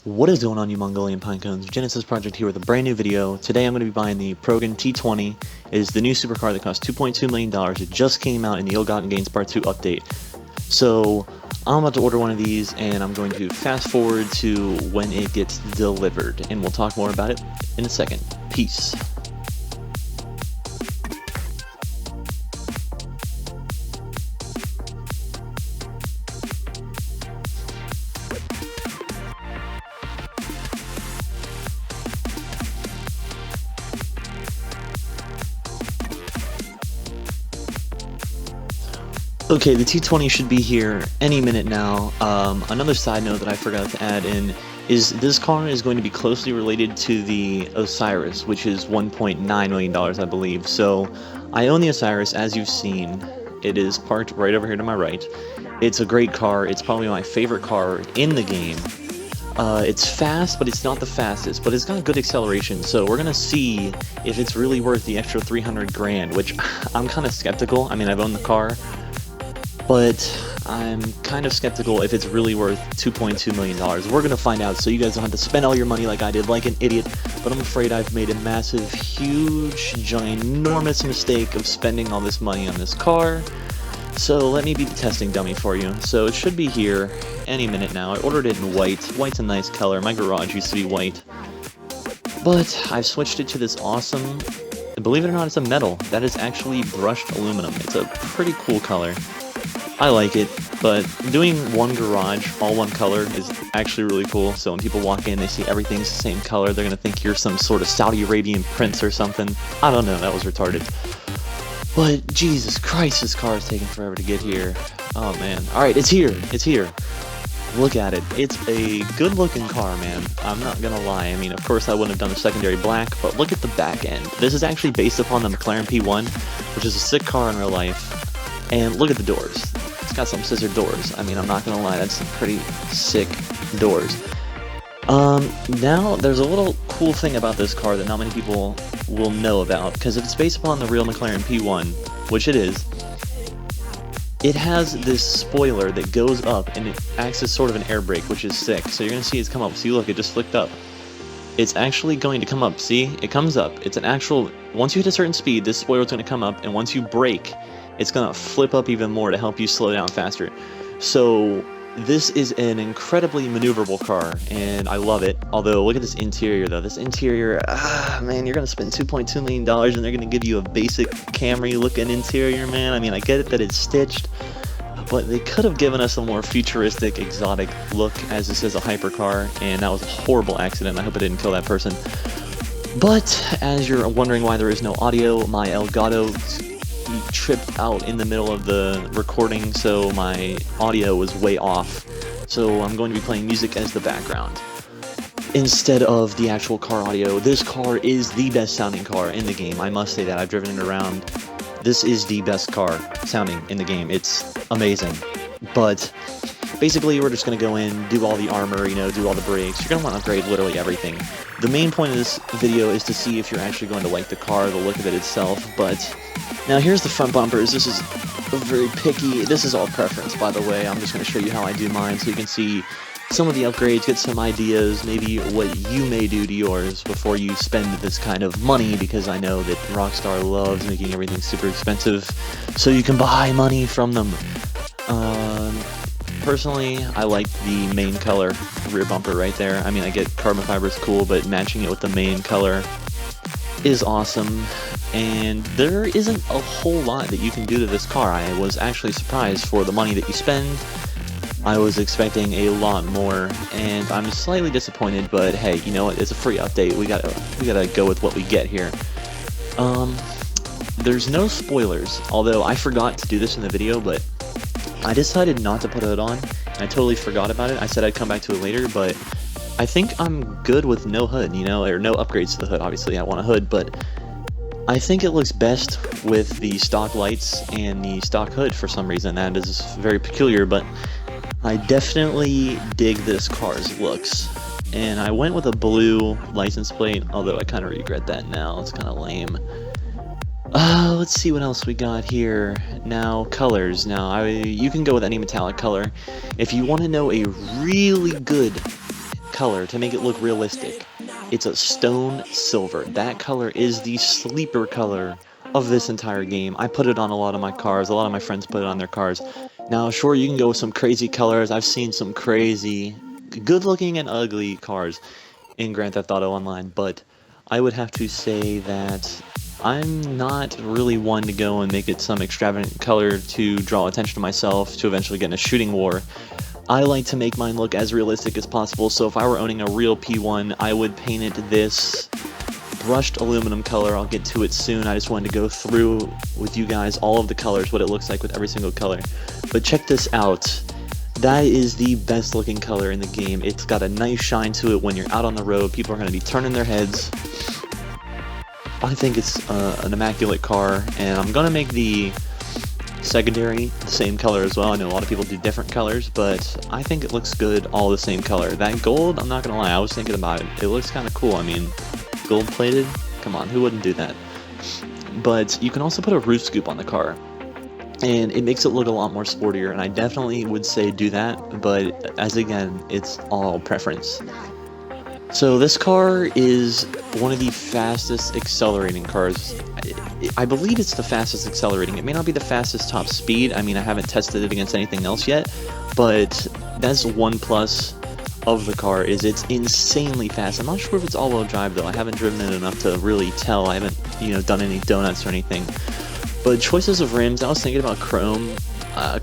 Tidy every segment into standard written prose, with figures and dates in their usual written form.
What is going on, you Mongolian Pinecones? Genesis Project here with a brand new video. Today I'm going to be buying the Progen T20. It is the new supercar that costs $2.2 million. It just came out in the Ill-Gotten Gains Part 2 update. So I'm about to order one of these, and I'm going to fast forward to when it gets delivered, and we'll talk more about it in a second. Peace. Okay, the T20 should be here any minute now. Another side note that I forgot to add in is this car is going to be closely related to the Osiris, which is $1.9 million, I believe. So I own the Osiris, as you've seen. It is parked right over here to my right. It's a great car. It's probably my favorite car in the game. It's fast, but it's not the fastest, but it's got good acceleration, so we're gonna see if it's really worth the extra 300 grand, which I'm kind of skeptical. I mean, I've owned the car, but I'm kind of skeptical if it's really worth $2.2 million. We're gonna find out, so you guys don't have to spend all your money like I did, like an idiot, but I'm afraid I've made a massive, huge, ginormous mistake of spending all this money on this car. So let me be the testing dummy for you. So it should be here any minute now. I ordered it in white. White's a nice color. My garage used to be white, but I've switched it to this awesome, believe it or not, it's a metal. That is actually brushed aluminum. It's a pretty cool color. I like it, but doing one garage, all one color, is actually really cool. So when people walk in, they see everything's the same color, they're gonna think you're some sort of Saudi Arabian prince or something. I don't know, that was retarded. But Jesus Christ, this car is taking forever to get here. Oh man. Alright, it's here. It's here. Look at it. It's a good looking car, man. I'm not gonna lie. I mean, of course I wouldn't have done the secondary black, but look at the back end. This is actually based upon the McLaren P1, which is a sick car in real life. And look at the doors. It's got some scissor doors. I mean, I'm not gonna lie, that's some pretty sick doors. Now there's a little cool thing about this car that not many people will know about, because if it's based upon the real McLaren P1, which it is, it has this spoiler that goes up and it acts as sort of an air brake, which is sick. So you're gonna see it's come up. See, look, it just flicked up. It's actually going to come up. See, it comes up. It's an actual, once you hit a certain speed, this spoiler is going to come up, and once you brake, it's gonna flip up even more to help you slow down faster. So this is an incredibly maneuverable car, and I love it. Although, look at this interior, though. This interior, man, you're going to spend $2.2 million, and they're going to give you a basic Camry-looking interior, man. I mean, I get it that it's stitched, but they could have given us a more futuristic, exotic look, as this is a hypercar, and that was a horrible accident. I hope I didn't kill that person. But, as you're wondering why there is no audio, my Elgato tripped out in the middle of the recording, so my audio was way off. So I'm going to be playing music as the background instead of the actual car audio. This car is the best sounding car in the game. I must say that. I've driven it around. This is the best car sounding in the game. It's amazing. But basically, we're just going to go in, do all the armor, you know, do all the brakes. You're going to want to upgrade literally everything. The main point of this video is to see if you're actually going to like the car, the look of it itself. But now here's the front bumpers. This is very picky. This is all preference, by the way. I'm just going to show you how I do mine so you can see some of the upgrades, get some ideas, maybe what you may do to yours before you spend this kind of money, because I know that Rockstar loves making everything super expensive so you can buy money from them. Personally, I like the main color rear bumper right there. I mean, I get carbon fiber is cool, but matching it with the main color is awesome. And there isn't a whole lot that you can do to this car. I was actually surprised for the money that you spend. I was expecting a lot more, and I'm slightly disappointed, but hey, you know what? It's a free update. We gotta go with what we get here. There's no spoilers, although I forgot to do this in the video, but I decided not to put it on, and I totally forgot about it. I said I'd come back to it later, but I think I'm good with no hood, you know, or no upgrades to the hood. Obviously, I want a hood, but I think it looks best with the stock lights and the stock hood for some reason. That is very peculiar, but I definitely dig this car's looks. And I went with a blue license plate, although I kind of regret that now. It's kind of lame. Let's see what else we got here. Now, colors. You can go with any metallic color. If you want to know a really good color to make it look realistic. It's a stone silver. That color is the sleeper color of this entire game. I put it on a lot of my cars. A lot of my friends put it on their cars. Now, sure, you can go with some crazy colors. I've seen some crazy, good-looking and ugly cars in Grand Theft Auto Online, but I would have to say that I'm not really one to go and make it some extravagant color to draw attention to myself to eventually get in a shooting war. I like to make mine look as realistic as possible, so if I were owning a real P1, I would paint it this brushed aluminum color. I'll get to it soon. I just wanted to go through with you guys all of the colors, what it looks like with every single color. But check this out. That is the best looking color in the game. It's got a nice shine to it when you're out on the road. People are going to be turning their heads. I think it's an immaculate car, and I'm going to make the secondary the same color as well. I know a lot of people do different colors, but I think it looks good all the same color. That gold, I'm not going to lie, I was thinking about it. It looks kind of cool. I mean, gold plated? Come on, who wouldn't do that? But you can also put a roof scoop on the car, and it makes it look a lot more sportier, and I definitely would say do that, but as again, it's all preference. So this car is one of the fastest accelerating cars. I believe it's the fastest accelerating. It may not be the fastest top speed. I mean, I haven't tested it against anything else yet, but that's one plus of the car is it's insanely fast. I'm not sure if it's all-wheel drive though. I haven't driven it enough to really tell. I haven't, done any donuts or anything. But choices of rims, I was thinking about chrome.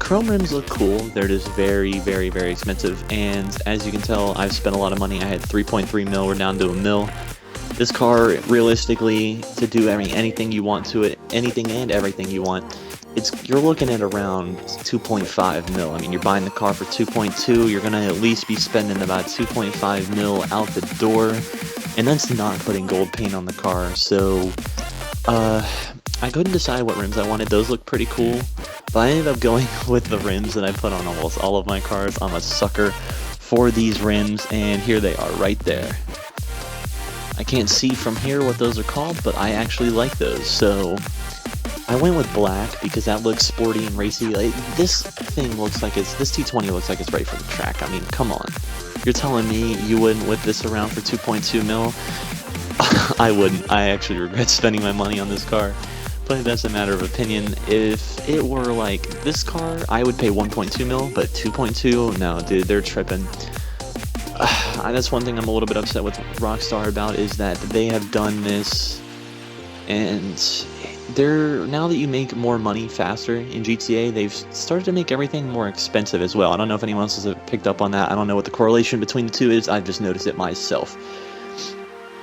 Chrome rims look cool. They're just very, very, very expensive, and as you can tell, I've spent a lot of money. I had 3.3 mil, we're down to $1 mil. This car, realistically, to do anything you want to it, anything and everything you want, you're looking at around 2.5 mil. I mean, you're buying the car for 2.2, you're gonna at least be spending about 2.5 mil out the door, and that's not putting gold paint on the car. So, I couldn't decide what rims I wanted. Those look pretty cool, but I ended up going with the rims that I put on almost all of my cars. I'm a sucker for these rims, and here they are right there. I can't see from here what those are called, but I actually like those. So I went with black because that looks sporty and racy. Like, this T20 looks like it's ready for the track. I mean, come on. You're telling me you wouldn't whip this around for 2.2 mil? I wouldn't. I actually regret spending my money on this car. But that's a matter of opinion. If it were like this car, I would pay 1.2 mil, but 2.2, no, dude, they're tripping. That's one thing I'm a little bit upset with Rockstar about, is that they have done this, and now that you make more money faster in GTA, they've started to make everything more expensive as well. I don't know if anyone else has picked up on that. I don't know what the correlation between the two is. I've just noticed it myself.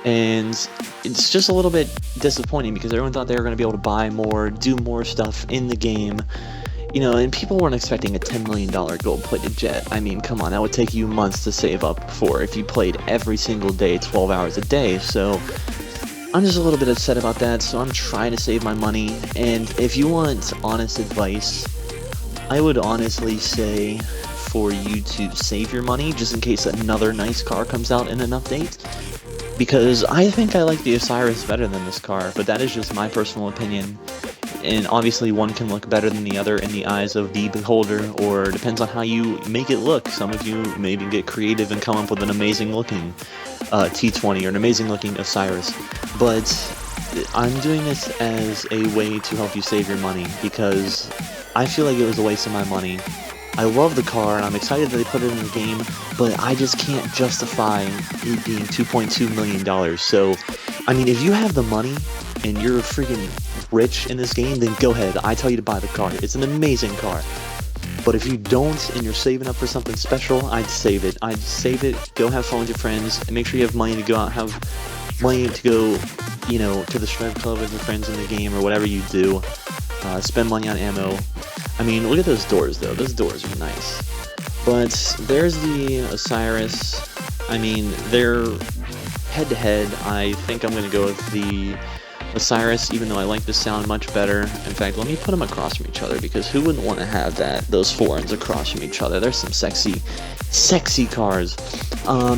And it's just a little bit disappointing because everyone thought they were going to be able to buy more, do more stuff in the game, and people weren't expecting a $10 million gold-plated jet. I mean, come on, that would take you months to save up for if you played every single day, 12 hours a day. So I'm just a little bit upset about that, so I'm trying to save my money. And if you want honest advice, I would honestly say for you to save your money just in case another nice car comes out in an update. Because I think I like the Osiris better than this car, but that is just my personal opinion. And obviously one can look better than the other in the eyes of the beholder, or it depends on how you make it look. Some of you maybe get creative and come up with an amazing looking T20 or an amazing looking Osiris. But I'm doing this as a way to help you save your money, because I feel like it was a waste of my money. I love the car, and I'm excited that they put it in the game, but I just can't justify it being $2.2 million. So, I mean, if you have the money, and you're freaking rich in this game, then go ahead. I tell you to buy the car. It's an amazing car. But if you don't, and you're saving up for something special, I'd save it. I'd save it, go have fun with your friends, and make sure you have money to go out, have money to go, to the strip club with your friends in the game, or whatever you do. Spend money on ammo. I mean, look at those doors, though. Those doors are nice. But there's the Osiris. I mean, they're head-to-head. I think I'm going to go with the Osiris, even though I like the sound much better. In fact, let me put them across from each other, because who wouldn't want to have those foreigns across from each other? There's some sexy cars.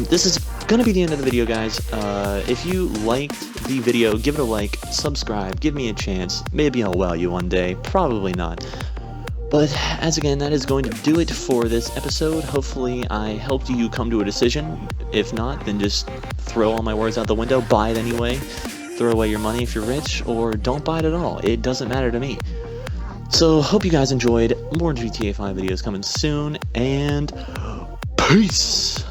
This is going to be the end of the video, guys. If you liked the video, give it a like, subscribe, give me a chance. Maybe I'll wow you one day. Probably not. But as again, that is going to do it for this episode. Hopefully I helped you come to a decision. If not, then just throw all my words out the window, buy it anyway, throw away your money if you're rich, or don't buy it at all. It doesn't matter to me. So hope you guys enjoyed. More GTA 5 videos coming soon, and peace!